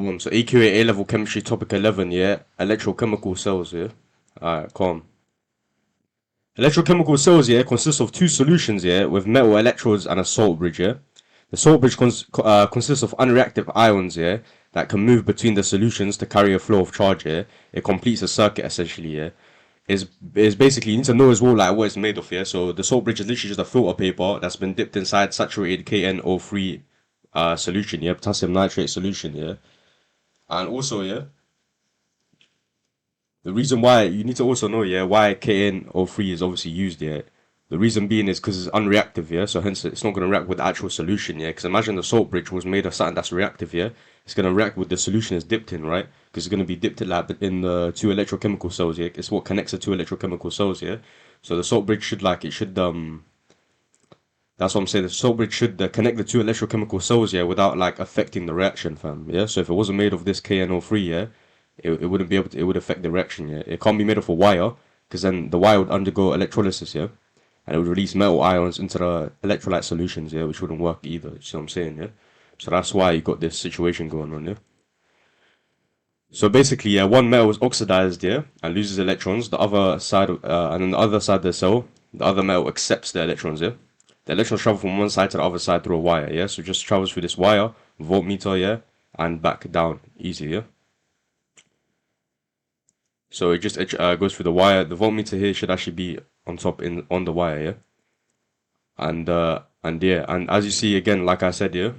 So AQA A-level chemistry topic 11, yeah? Electrochemical cells, yeah? Alright, calm. Electrochemical cells, yeah, consist of two solutions, yeah, with metal electrodes and a salt bridge, yeah? The salt bridge consists of unreactive ions, yeah, that can move between the solutions to carry a flow of charge, yeah? It completes a circuit, essentially, yeah? Is basically, you need to know as well, like, what it's made of, yeah? So the salt bridge is literally just a filter paper that's been dipped inside saturated KNO3 solution, yeah? Potassium nitrate solution, yeah? And also, yeah, the reason why you need to also know, yeah, why KNO3 is obviously used, yeah. The reason being is because it's unreactive, yeah. So hence it's not going to react with the actual solution, yeah. Because imagine the salt bridge was made of something that's reactive, yeah. It's going to react with the solution it's dipped in, right? Because it's going to be dipped in like in the two electrochemical cells, yeah. It's what connects the two electrochemical cells, yeah. So the salt bridge should that's what I'm saying. The salt bridge should connect the two electrochemical cells, yeah, without like affecting the reaction, fam. Yeah. So if it wasn't made of this KNO3, yeah, it wouldn't be able to. It would affect the reaction, yeah. It can't be made of a wire because then the wire would undergo electrolysis, yeah, and it would release metal ions into the electrolyte solutions, yeah, which wouldn't work either. You see what I'm saying, yeah? So that's why you got this situation going on, yeah. So basically, yeah, one metal is oxidized, yeah, and loses electrons. The other side, and on the other side of the cell, the other metal accepts the electrons, yeah. The electrons travel from one side to the other side through a wire, yeah. So it just travels through this wire, voltmeter, yeah, and back down, easy, yeah. So it just goes through the wire. The voltmeter here should actually be on top on the wire, yeah. And yeah, and as you see again, like I said, yeah,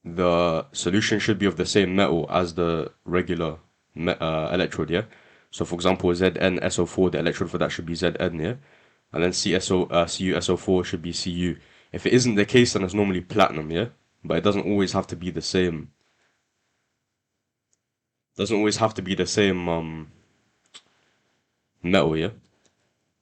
the solution should be of the same metal as the regular electrode, yeah. So for example, ZnSO4, the electrode for that should be Zn, yeah, and then CuSO4 should be Cu. If it isn't the case, then it's normally platinum, yeah, but it doesn't always have to be the same. Doesn't always have to be the same metal, yeah.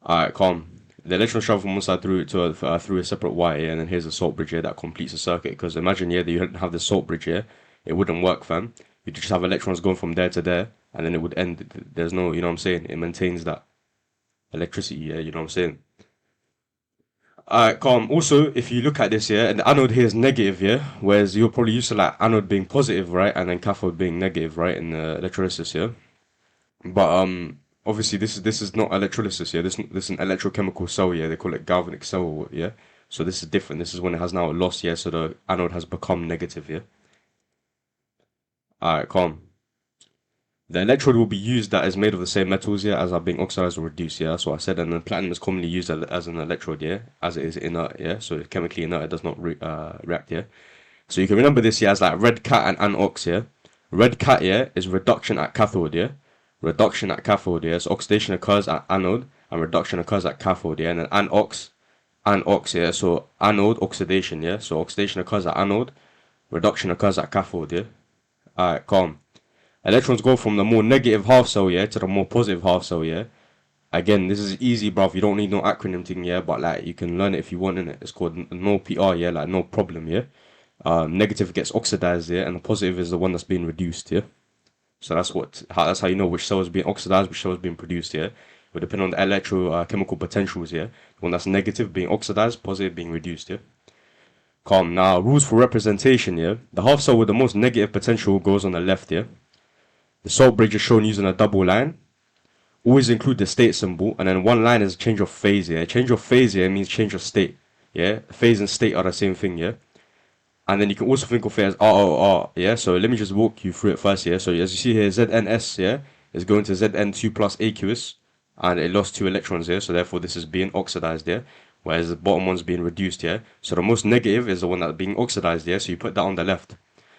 Alright, calm. The electrons travel from one side through a separate wire, yeah, and then here's a salt bridge here that completes the circuit. Because imagine, yeah, that you didn't have the salt bridge here, it wouldn't work, fam. You'd just have electrons going from there to there, and then it would end. There's no, you know what I'm saying? It maintains that electricity, yeah, you know what I'm saying? Alright, calm. Also, if you look at this, yeah, and the anode here is negative, yeah, whereas you're probably used to like anode being positive, right, and then cathode being negative, right, in electrolysis, yeah. But obviously this is not electrolysis, yeah. This is an electrochemical cell, yeah. They call it galvanic cell, yeah. So this is different. This is when it has now a loss, yeah. So the anode has become negative, yeah. Alright, calm. The electrode will be used that is made of the same metals, yeah, as are being oxidized or reduced, yeah. That's what I said. And then platinum is commonly used as an electrode, yeah, as it is inert, yeah. So it's chemically inert, it does not react, yeah. So you can remember this, yeah, as like red cat and anox, yeah. Red cat, yeah, is reduction at cathode, yeah. Reduction at cathode, yeah. So oxidation occurs at anode and reduction occurs at cathode, yeah. And then anox, yeah. So anode oxidation, yeah. So oxidation occurs at anode, reduction occurs at cathode, yeah. Alright, calm. Electrons go from the more negative half cell, yeah, to the more positive half cell, yeah. Again, this is easy, bruv. You don't need no acronym thing, yeah. But like, you can learn it if you want, innit? It's called no PR, yeah. Like no problem, yeah. Negative gets oxidized, yeah, and the positive is the one that's being reduced, yeah. So that's how you know which cell is being oxidized, which cell is being produced, yeah. It will depend on the electrochemical potentials, yeah. The one that's negative being oxidized, positive being reduced, yeah. Calm. Now, rules for representation, yeah. The half cell with the most negative potential goes on the left, yeah. The salt bridge is shown using a double line. Always include the state symbol, and then one line is change of phase, yeah. Change of phase, yeah, means change of state, yeah. Phase and state are the same thing, yeah. And then you can also think of it as ROR, yeah? So let me just walk you through it first, yeah? So as you see here, ZNS, yeah, is going to ZN2 plus aqueous, and it lost 2 electrons here, so therefore this is being oxidized, yeah? Whereas the bottom one's being reduced, yeah? So the most negative is the one that's being oxidized, yeah? So you put that on the left.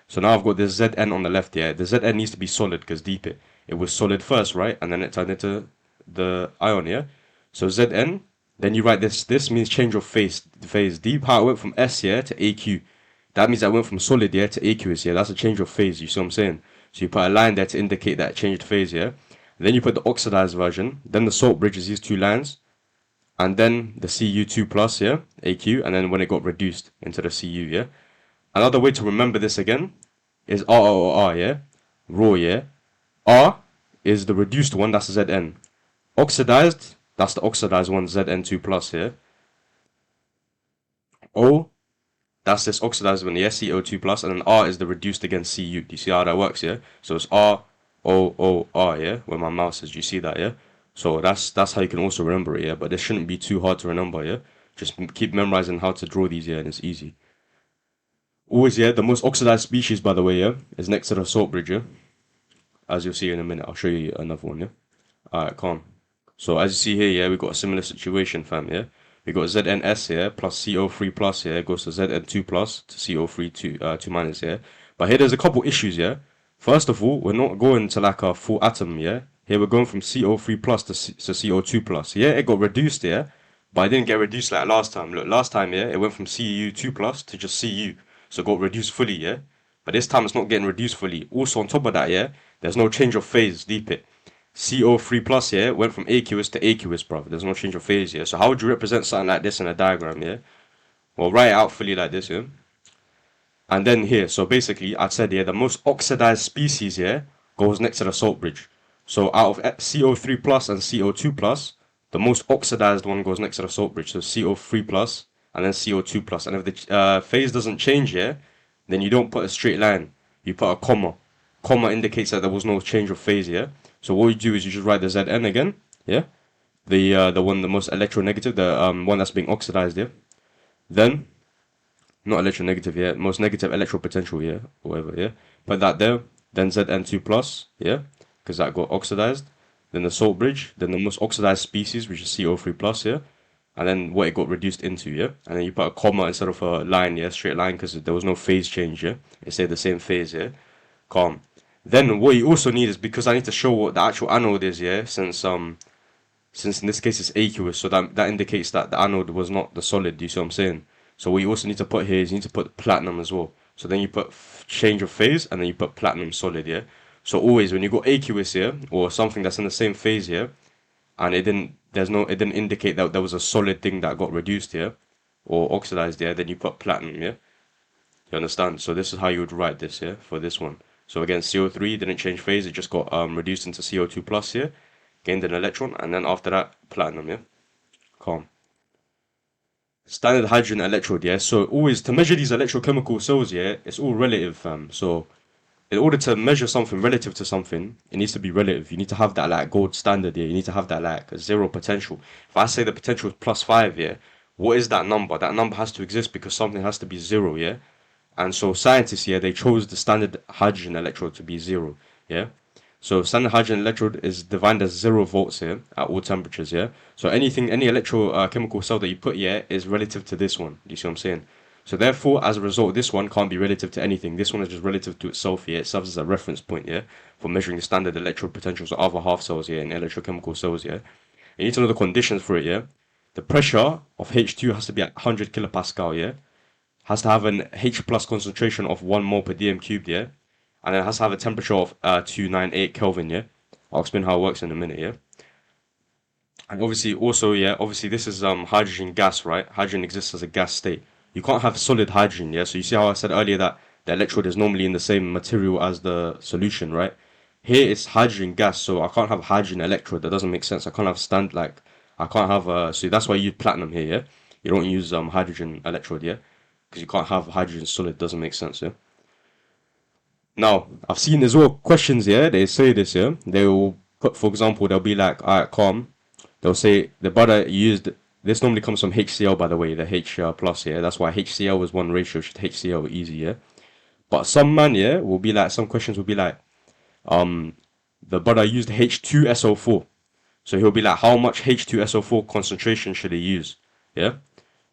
So now I've got this Zn on the left, yeah? The Zn needs to be solid, because deep it was solid first, right? And then it turned into the ion, yeah? So Zn, then you write this means change of phase, deep, how it went from S, yeah, to AQ. That means I went from solid, yeah, to aqueous, yeah. That's a change of phase, you see what I'm saying? So you put a line there to indicate that it changed phase, yeah. And then you put the oxidized version. Then the salt bridges these 2 lines. And then the Cu2 plus, yeah, AQ. And then when it got reduced into the Cu, yeah. Another way to remember this again is ROR, yeah. Raw, yeah. R is the reduced one, that's Zn. Oxidized, that's the oxidized one, Zn2 plus, yeah. O That's this oxidized one, yeah, CO2 plus, and then R is the reduced against Cu. Do you see how that works, yeah? So it's R, yeah, where my mouse is. Do you see that, yeah? So that's how you can also remember it, yeah? But this shouldn't be too hard to remember, yeah? Just keep memorizing how to draw these, yeah, and it's easy. Always, yeah, the most oxidized species, by the way, yeah, is next to the salt bridge, yeah? As you'll see in a minute, I'll show you another one, yeah? Alright, calm. So as you see here, yeah, we got a similar situation, fam, yeah? We got ZNS here plus CO3 plus here goes to ZN2 plus to CO3 2 minus here. But here there's a couple issues, yeah? First of all, we're not going to like a full atom, yeah? Here we're going from CO3 plus to CO2 plus. Yeah, it got reduced here, but it didn't get reduced like last time. Look, last time, yeah, it went from Cu2 plus to just Cu. So it got reduced fully, yeah? But this time it's not getting reduced fully. Also on top of that, yeah, there's no change of phase, deep it. CO3 plus, yeah, went from aqueous to aqueous, bro. There's no change of phase here. So how would you represent something like this in a diagram, yeah? Well, write it out fully like this, yeah? And then here, so basically, I said, yeah, the most oxidized species here goes next to the salt bridge. So out of CO3 plus and CO2 plus, the most oxidized one goes next to the salt bridge. So CO3 plus and then CO2 plus. And if the phase doesn't change here, then you don't put a straight line. You put a comma. Comma indicates that there was no change of phase here. So what you do is you just write the Zn again, yeah? The one, the most electronegative, the one that's being oxidized here. Then not electronegative, yeah, most negative electropotential, yeah, or whatever, yeah. Put that there, then Zn2 plus, yeah, because that got oxidized. Then the salt bridge, then the most oxidized species, which is CO3 plus, yeah, and then what it got reduced into, yeah. And then you put a comma instead of a line, yeah, straight line, because there was no phase change, yeah. It stayed the same phase, yeah. Calm. Then what you also need is, because I need to show what the actual anode is, yeah, since in this case it's aqueous, so that indicates that the anode was not the solid. Do you see what I'm saying? So what you also need to put here is you need to put platinum as well. So then you put change of phase and then you put platinum solid, yeah? So always when you go aqueous here or something that's in the same phase here and it didn't indicate that there was a solid thing that got reduced here or oxidized here, then you put platinum, yeah? You understand? So this is how you would write this, yeah, for this one. So again, CO3 didn't change phase, it just got reduced into CO2 plus here, gained an electron, and then after that, platinum, yeah? Calm. Standard hydrogen electrode, yeah. So always to measure these electrochemical cells, yeah, it's all relative, fam. So in order to measure something relative to something, it needs to be relative. You need to have that like gold standard, yeah. You need to have that like zero potential. If I say the potential is +5, yeah, what is that number? That number has to exist because something has to be zero, yeah. And so scientists, yeah, they chose the standard hydrogen electrode to be zero, yeah. So standard hydrogen electrode is defined as 0 volts here at all temperatures, yeah? So anything, any electrochemical cell that you put here is relative to this one. Do you see what I'm saying? So therefore, as a result, this one can't be relative to anything. This one is just relative to itself here. It serves as a reference point, yeah? For measuring the standard electrode potentials of other half cells here in electrochemical cells, yeah? You need to know the conditions for it, yeah? The pressure of H2 has to be at 100 kilopascal, yeah? Has to have an H plus concentration of 1 mole per dm cubed, yeah? And it has to have a temperature of 298 Kelvin, yeah? I'll explain how it works in a minute, yeah? And obviously, also, yeah, obviously this is hydrogen gas, right? Hydrogen exists as a gas state. You can't have solid hydrogen, yeah? So you see how I said earlier that the electrode is normally in the same material as the solution, right? Here it's hydrogen gas, so I can't have hydrogen electrode. That doesn't make sense. I can't have I can't have, so that's why you use platinum here, yeah? You don't use hydrogen electrode, yeah? Because you can't have hydrogen solid, doesn't make sense, yeah? Now, I've seen as well questions, yeah, they say this, yeah. They will put, for example, they'll be like, alright, calm. They'll say the butter used, this normally comes from HCl, by the way, the H plus, yeah. That's why HCl is 1 ratio, should HCl easy, yeah. But some man, yeah, will be like, some questions will be like, the butter used H2SO4. So he'll be like, how much H2SO4 concentration should he use? Yeah.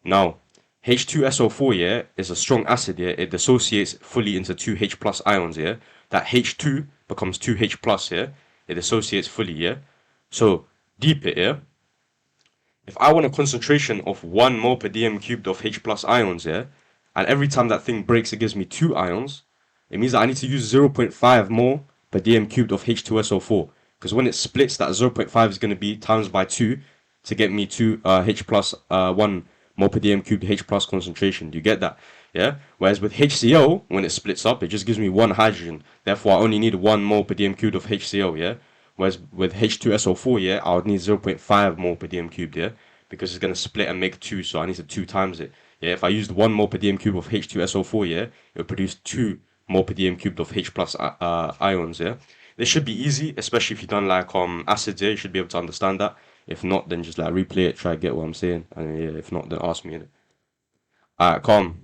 Now, H2SO4, yeah, is a strong acid, yeah. It dissociates fully into two H plus ions, yeah. That H2 becomes 2H plus, yeah. It dissociates fully, yeah. So, deep it, yeah. If I want a concentration of 1 mole per dm cubed of H plus ions, yeah, and every time that thing breaks it gives me 2 ions, it means that I need to use 0.5 mole per dm cubed of H2SO4. Because when it splits, that 0.5 is going to be times by 2 to get me 2 H plus 1 mole per dm cubed H plus concentration. Do you get that? Yeah. Whereas with HCl, when it splits up, it just gives me 1 hydrogen. Therefore, I only need 1 mole per dm cubed of HCl. Yeah. Whereas with H2SO4, yeah, I would need 0.5 mole per dm cubed. Yeah. Because it's gonna split and make 2, so I need to 2 times it. Yeah, if I used 1 mole per dm cube of H2SO4, yeah, it would produce 2 mole per dm cubed of H plus ions, yeah. This should be easy, especially if you've done like acids, yeah, you should be able to understand that. If not, then just like replay it, try to get what I'm saying. And yeah, if not, then ask me. Alright, calm.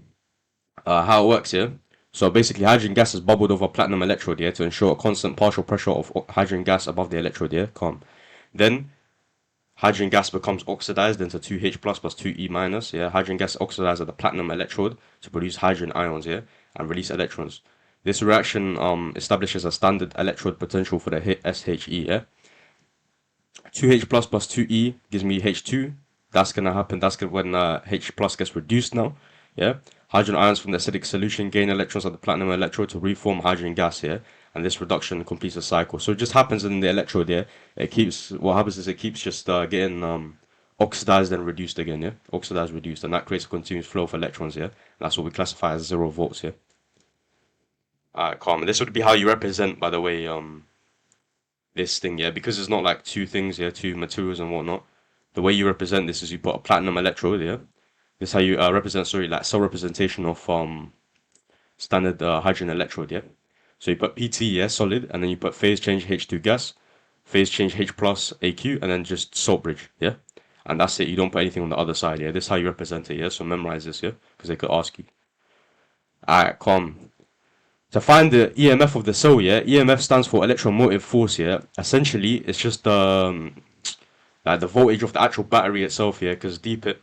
How it works, yeah? So basically, hydrogen gas is bubbled over platinum electrode, yeah, to ensure a constant partial pressure of hydrogen gas above the electrode, yeah? Calm. Then hydrogen gas becomes oxidized into 2H plus 2E minus. Yeah, hydrogen gas oxidizes at the platinum electrode to produce hydrogen ions. Yeah, and release electrons. This reaction establishes a standard electrode potential for the SHE. Yeah, 2H plus 2E gives me H2. That's gonna happen. That's gonna, when H plus gets reduced now. Yeah, hydrogen ions from the acidic solution gain electrons at the platinum electrode to reform hydrogen gas. Yeah, and this reduction completes the cycle. So it just happens in the electrode. Yeah, it keeps. What happens is it keeps just getting oxidized and reduced again. Yeah, oxidized, reduced, and that creates a continuous flow of electrons. Yeah, and that's what we classify as 0 volts. Yeah. Alright, calm. This would be how you represent, by the way, this thing, yeah, because it's not like two things, yeah, two materials and whatnot. The way you represent this is you put a platinum electrode, yeah. This is how you represent, sorry, like cell representation of standard hydrogen electrode, yeah. So you put PT, yeah, solid, and then you put phase change H2 gas, phase change H plus AQ, and then just salt bridge, yeah. And that's it. You don't put anything on the other side, yeah. This is how you represent it, yeah. So memorize this, yeah, because they could ask you. Alright, calm. To find the EMF of the cell, yeah, EMF stands for electromotive force, yeah. Essentially, it's just like the voltage of the actual battery itself, yeah. Because deep it,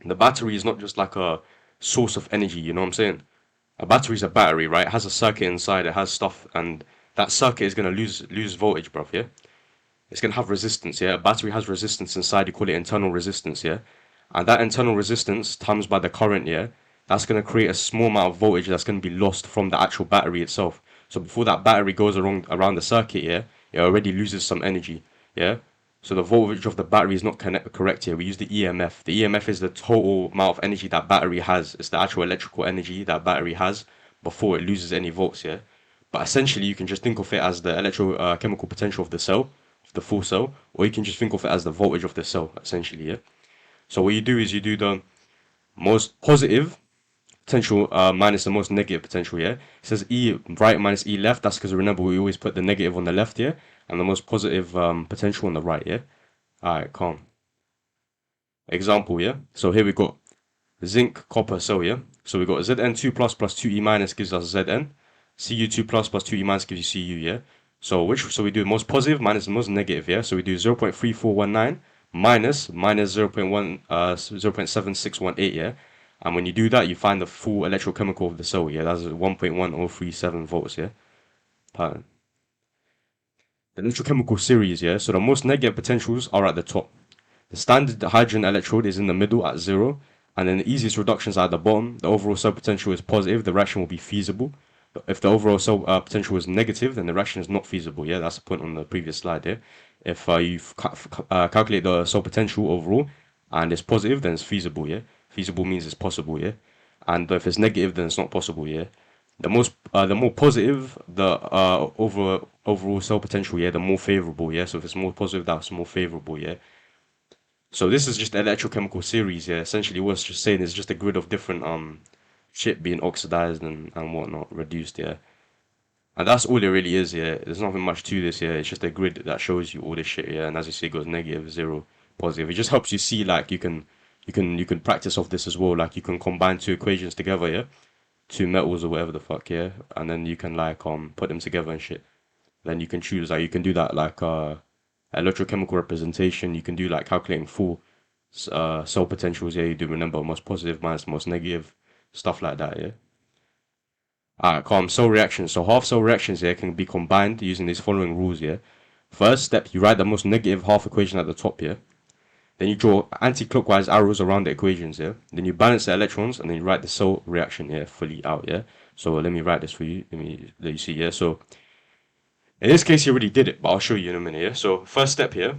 the battery is not just like a source of energy. You know what I'm saying? A battery is a battery, right? It has a circuit inside. It has stuff, and that circuit is gonna lose voltage, bruv. Yeah, it's gonna have resistance. Yeah, a battery has resistance inside. You call it internal resistance. Yeah, and that internal resistance times by the current. Yeah, that's gonna create a small amount of voltage that's gonna be lost from the actual battery itself. So before that battery goes around the circuit, yeah, it already loses some energy. Yeah. So the voltage of the battery is not correct here. We use the EMF. The EMF is the total amount of energy that battery has. It's the actual electrical energy that battery has before it loses any volts, yeah? But essentially, you can just think of it as the electrochemical potential of the cell, of the full cell, or you can just think of it as the voltage of the cell, essentially, yeah? So what you do is you do the most positive potential minus the most negative potential, yeah? It says E right minus E left. That's because remember we always put the negative on the left, yeah? And the most positive potential on the right, yeah? Alright, calm. Example, yeah? So here we got zinc, copper, so yeah? So we got Zn2 plus 2E minus gives us Zn. Cu2 plus 2E minus gives you Cu, yeah? So we do most positive minus the most negative, yeah? So we do 0.3419 minus 0.7618, yeah? And when you do that, you find the full electrochemical of the cell, yeah? That's 1.1037 volts, yeah? Pattern. The electrochemical series, yeah? So the most negative potentials are at the top. The standard hydrogen electrode is in the middle at 0, and then the easiest reductions are at the bottom. The overall cell potential is positive, the reaction will be feasible. If the overall cell potential is negative, then the reaction is not feasible. Yeah, that's the point on the previous slide there. If you calculate the cell potential overall and it's positive, then it's feasible. Yeah, feasible means it's possible. Yeah, and if it's negative, then it's not possible. Yeah, the more positive the overall cell potential. Yeah, the more favorable. Yeah, so if it's more positive, that's more favorable. Yeah. So this is just electrochemical series, yeah. Essentially, what it's just saying is just a grid of different shit being oxidized and whatnot, reduced, yeah. And that's all it really is, yeah. There's nothing much to this, yeah. It's just a grid that shows you all this shit, yeah. And as you see, it goes negative, zero, positive. It just helps you see like you can practice off this as well. Like you can combine two equations together, yeah, two metals or whatever the fuck, yeah, and then you can like put them together and shit. Then you can choose like you can do that like electrochemical representation. You can do like calculating full cell potentials. Yeah, you do remember most positive minus most negative, stuff like that. Yeah. Alright, calm. Cell reactions. So half cell reactions here can be combined using these following rules. Yeah. First step, you write the most negative half equation at the top. Yeah. Then you draw anti-clockwise arrows around the equations. Yeah. Then you balance the electrons and then you write the cell reaction. Yeah, fully out. Yeah. So let me write this for you. Let you see. Yeah. So in this case, you already did it, but I'll show you in a minute. Yeah. So first step here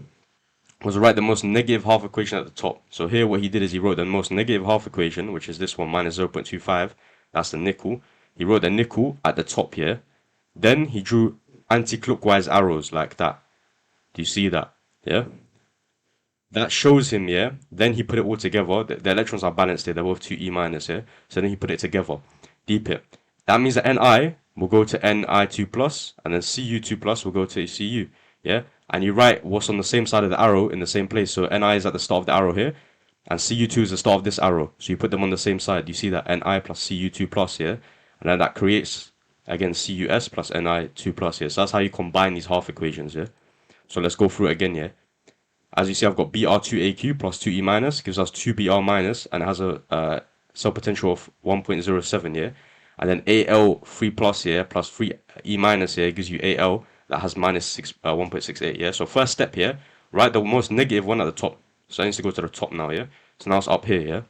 was to write the most negative half equation at the top. So here what he did is he wrote the most negative half equation, which is this one, minus 0.25. That's the nickel. He wrote the nickel at the top here. Then he drew anti-clockwise arrows like that. Do you see that? Yeah? That shows him, yeah. Then he put it all together. The electrons are balanced here. They're both 2e minus here. So then he put it together. Deep it. That means that Ni will go to Ni2 plus, and then Cu2 plus will go to Cu. Yeah. And you write what's on the same side of the arrow in the same place. So Ni is at the start of the arrow here, and Cu2 is the start of this arrow. So you put them on the same side. You see that Ni plus Cu2 plus here, and then that creates again Cus plus Ni2 plus here. So that's how you combine these half equations. Yeah. So let's go through it again. Yeah. As you see, I've got Br2AQ plus 2E minus gives us 2Br minus, and it has a cell potential of 1.07 here. And then Al3 plus here plus 3E minus here gives you Al that has minus 1.68 yeah. So first step here, write the most negative one at the top. So I need to go to the top now, yeah. So now it's up here, yeah.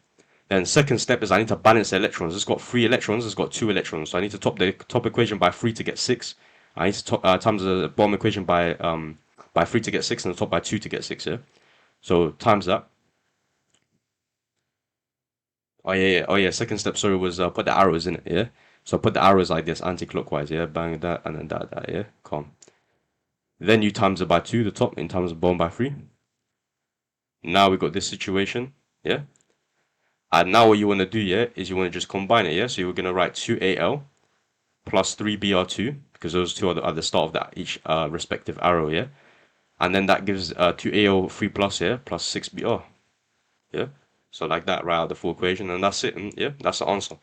Then second step is I need to balance the electrons. It's got 3 electrons, it's got 2 electrons. So I need to top the top equation by 3 to get 6. I need to times the bottom equation by 3 to get 6 and the top by 2 to get 6, yeah? So times that. Oh yeah, second step, sorry, was put the arrows in it, yeah? So put the arrows like this, anti-clockwise, yeah? Bang that, and then that, yeah? Calm. Then you times it by 2, the top, and times the bottom by 3. Now we got this situation, yeah? And now what you want to do, yeah, is you want to just combine it, yeah? So you're going to write 2AL plus 3BR2, because those two are the start of that each respective arrow, yeah? And then that gives 2AO3 plus here, plus 6BR. Yeah? So like that, write out the full equation, and that's it. And yeah, that's the answer.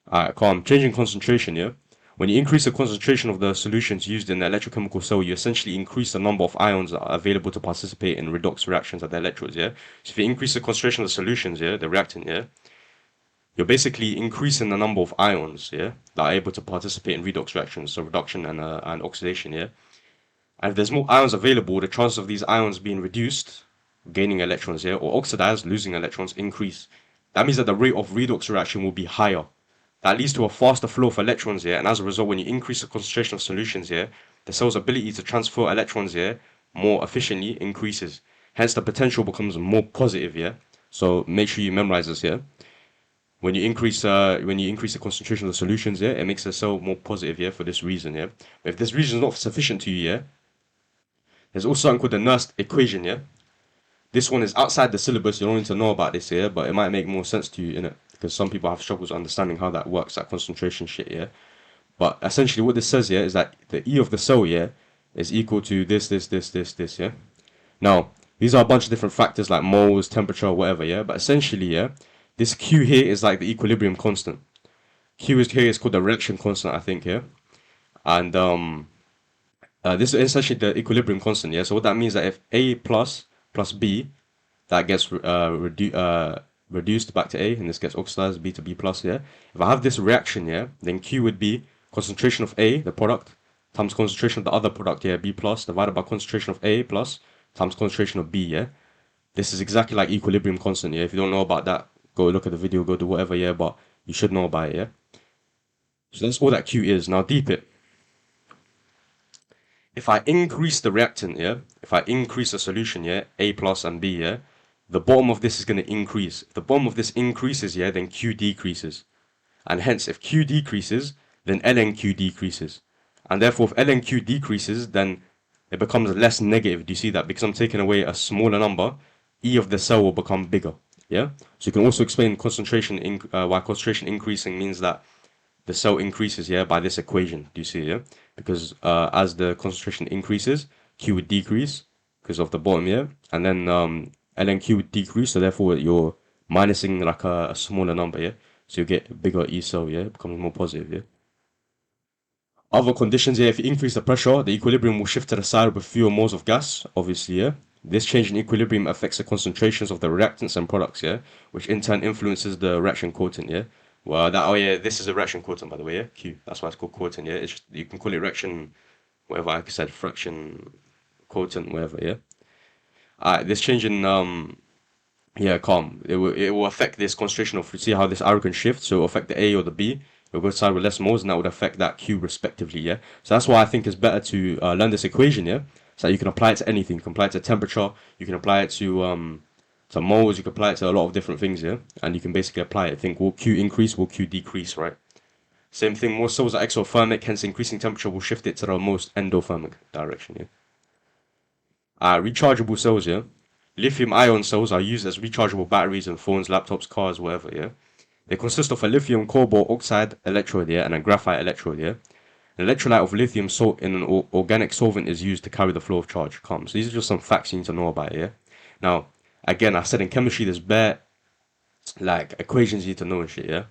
Alright, calm. Changing concentration, yeah? When you increase the concentration of the solutions used in the electrochemical cell, you essentially increase the number of ions that are available to participate in redox reactions at the electrodes, yeah? So if you increase the concentration of the solutions, yeah, the reactant, yeah, you're basically increasing the number of ions, yeah, that are able to participate in redox reactions, so reduction and oxidation, yeah? And if there's more ions available, the chances of these ions being reduced, gaining electrons here, or oxidized, losing electrons, increase. That means that the rate of redox reaction will be higher. That leads to a faster flow of electrons here, and as a result, when you increase the concentration of solutions here, the cell's ability to transfer electrons here more efficiently increases. Hence, the potential becomes more positive here. So make sure you memorize this here. When you increase the concentration of the solutions here, it makes the cell more positive here for this reason here. But if this reason is not sufficient to you here, there's also something called the Nernst equation, yeah? This one is outside the syllabus, you don't need to know about this here, but it might make more sense to you, innit? Because some people have struggles understanding how that works, that concentration shit, yeah? But essentially what this says here is that the E of the cell, yeah, is equal to this, yeah? Now, these are a bunch of different factors like moles, temperature, whatever, yeah? But essentially, yeah, this Q here is like the equilibrium constant. Q is here is called the reaction constant, I think, yeah? And this is essentially the equilibrium constant, yeah? So what that means is that if A plus B, that gets reduced back to A, and this gets oxidized B to B plus, yeah? If I have this reaction, yeah, then Q would be concentration of A, the product, times concentration of the other product, yeah, B plus, divided by concentration of A plus, times concentration of B, yeah? This is exactly like equilibrium constant, yeah? If you don't know about that, go look at the video, go do whatever, yeah? But you should know about it, yeah? So that's all that Q is. Now deep it. If I increase the reactant, yeah, if I increase the solution, yeah, A plus and B, yeah, the bottom of this is going to increase. If the bottom of this increases, yeah, then Q decreases. And hence, if Q decreases, then ln decreases. And therefore, if ln decreases, then it becomes less negative. Do you see that? Because I'm taking away a smaller number, E of the cell will become bigger. Yeah? So you can also explain concentration, why concentration increasing means that the cell increases, yeah, by this equation. Do you see, yeah? Because as the concentration increases, Q would decrease because of the bottom, yeah? And then ln Q would decrease, so therefore you're minusing like a smaller number, yeah? So you get a bigger E cell, yeah? It becomes more positive, yeah? Other conditions, yeah, if you increase the pressure, the equilibrium will shift to the side with fewer moles of gas, obviously, yeah? This change in equilibrium affects the concentrations of the reactants and products, yeah? Which in turn influences the reaction quotient, yeah? Well, oh yeah, this is a reaction quotient, by the way, yeah? Q. That's why it's called quotient, yeah? It's just, you can call it reaction, whatever I said, fraction, quotient, whatever, yeah? This change in, yeah, calm. It will affect this concentration of, see how this arrow can shift, so it will affect the A or the B. It will go side with less moles, and that would affect that Q respectively, yeah? So that's why I think it's better to learn this equation, yeah? So that you can apply it to anything. You can apply it to temperature, you can apply it to moles, you can apply it to a lot of different things, yeah? And you can basically apply it. Think, will Q increase, will Q decrease, right? Same thing, more cells are exothermic, hence increasing temperature will shift it to the most endothermic direction, yeah? Rechargeable cells, yeah? Lithium ion cells are used as rechargeable batteries in phones, laptops, cars, whatever, yeah? They consist of a lithium cobalt oxide electrode, yeah, and a graphite electrode, yeah? An electrolyte of lithium salt in an organic solvent is used to carry the flow of charge. Calm. So these are just some facts you need to know about it, yeah? Now, again, I said in chemistry there's bare like equations you need to know and shit, yeah?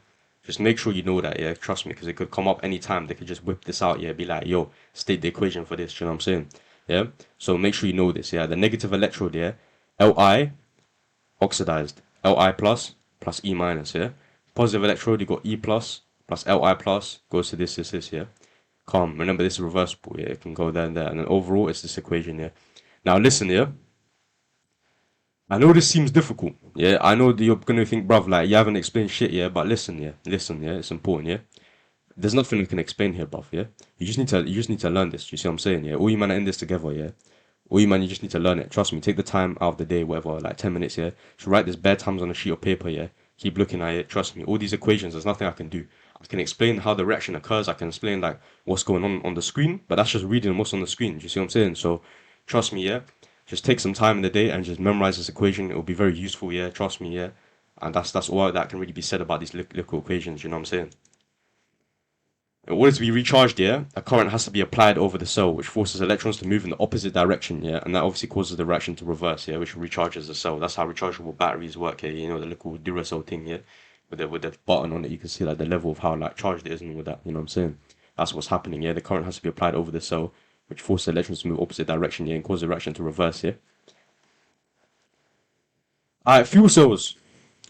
Just make sure you know that, yeah? Trust me, because it could come up anytime. They could just whip this out, yeah? Be like, yo, state the equation for this, you know what I'm saying? Yeah? So make sure you know this, yeah? The negative electrode, yeah? Li oxidized. Li plus E minus, yeah? Positive electrode, you got E plus Li plus goes to this, yeah? Calm. Remember, this is reversible, yeah? It can go there and there. And then overall, it's this equation, yeah? Now, listen, yeah? I know this seems difficult, yeah? I know that you're gonna think, bruv, like, you haven't explained shit, yeah? But listen, yeah? Listen, yeah? It's important, yeah? There's nothing I can explain here, bruv, yeah? You just need to learn this. You see what I'm saying, yeah? All you man are in this together, yeah? All you man, you just need to learn it. Trust me, take the time out of the day, whatever, like 10 minutes, yeah? Just write this bare times on a sheet of paper, yeah? Keep looking at it. Trust me, all these equations, there's nothing I can do. I can explain how the reaction occurs. I can explain, like, what's going on the screen, but that's just reading what's on the screen. Do you see what I'm saying? So, trust me, yeah? Just take some time in the day and just memorize this equation. It will be very useful, yeah? Trust me, yeah? And that's all that can really be said about these little equations, you know what I'm saying? In order to be recharged, yeah, a current has to be applied over the cell, which forces electrons to move in the opposite direction, yeah, and that obviously causes the reaction to reverse, yeah, which recharges the cell. That's how rechargeable batteries work, yeah, you know, the little Duracell thing, yeah, with the button on it, you can see like the level of how like charged it is and all that, you know what I'm saying? That's what's happening, yeah. The current has to be applied over the cell, which forces electrons to move opposite direction, yeah, and causes the reaction to reverse, yeah. Alright, fuel cells.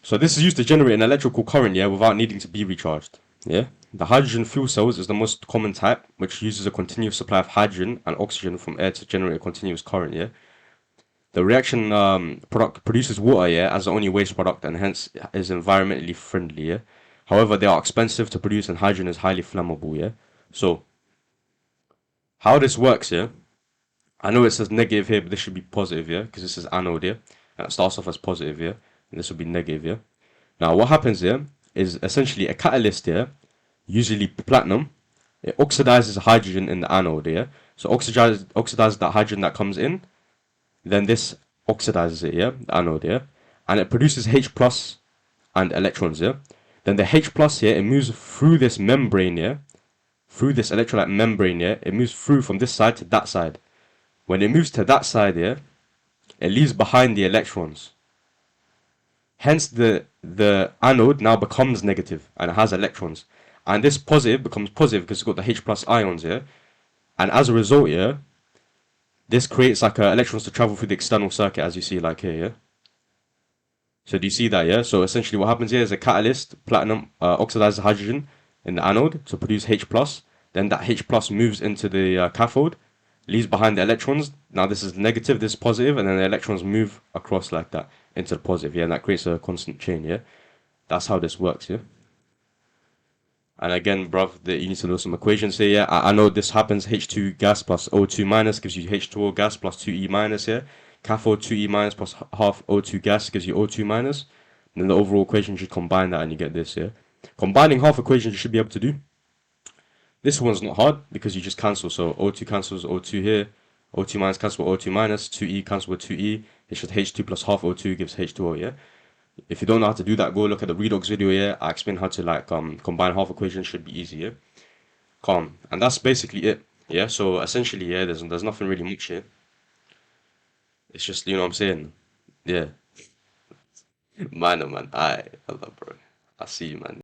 So this is used to generate an electrical current, yeah, without needing to be recharged. Yeah. The hydrogen fuel cells is the most common type, which uses a continuous supply of hydrogen and oxygen from air to generate a continuous current, yeah. The reaction product produces water, yeah, as the only waste product and hence is environmentally friendly, yeah. However, they are expensive to produce and hydrogen is highly flammable, yeah. So, how this works, yeah, I know it says negative here, but this should be positive, yeah, because this is anode, yeah, and it starts off as positive, yeah, and this will be negative, yeah. Now, what happens here is essentially a catalyst here, usually platinum, it oxidizes hydrogen in the anode, yeah? So oxidizes that hydrogen that comes in, then this oxidizes it, yeah? The anode, yeah? And it produces H plus and electrons, yeah? Then the H plus here, it moves through this membrane, yeah? Through this electrolyte membrane, yeah? It moves through from this side to that side. When it moves to that side, yeah? It leaves behind the electrons. Hence, the anode now becomes negative and it has electrons. And this positive becomes positive because it's got the H plus ions here. And as a result, yeah, this creates like electrons to travel through the external circuit as you see like here, yeah? So do you see that, yeah? So essentially what happens here is a catalyst, platinum, oxidizes hydrogen in the anode to produce H plus. Then that H plus moves into the cathode, leaves behind the electrons. Now this is negative, this is positive, and then the electrons move across like that into the positive, yeah? And that creates a constant chain, yeah? That's how this works, yeah? And again, bruv, you need to know some equations here. Yeah, I know this happens. H2 gas plus O2 minus gives you H2O gas plus 2E minus. Yeah, cathode 2E minus plus half O2 gas gives you O2 minus. And then the overall equation, you should combine that and you get this. Yeah, combining half equations you should be able to do. This one's not hard because you just cancel. So O2 cancels O2 here. O2 minus cancel with O2 minus. 2E cancel with 2E. It's just H2 plus half O2 gives H2O. Yeah. If you don't know how to do that, go look at the redox video here. I explain how to like combine half equations. Should be easy, yeah? Calm. And that's basically it. Yeah, so essentially, yeah, there's nothing really much here. It's just, you know what I'm saying? Yeah. Man, oh man. I love, bro. I see you, man.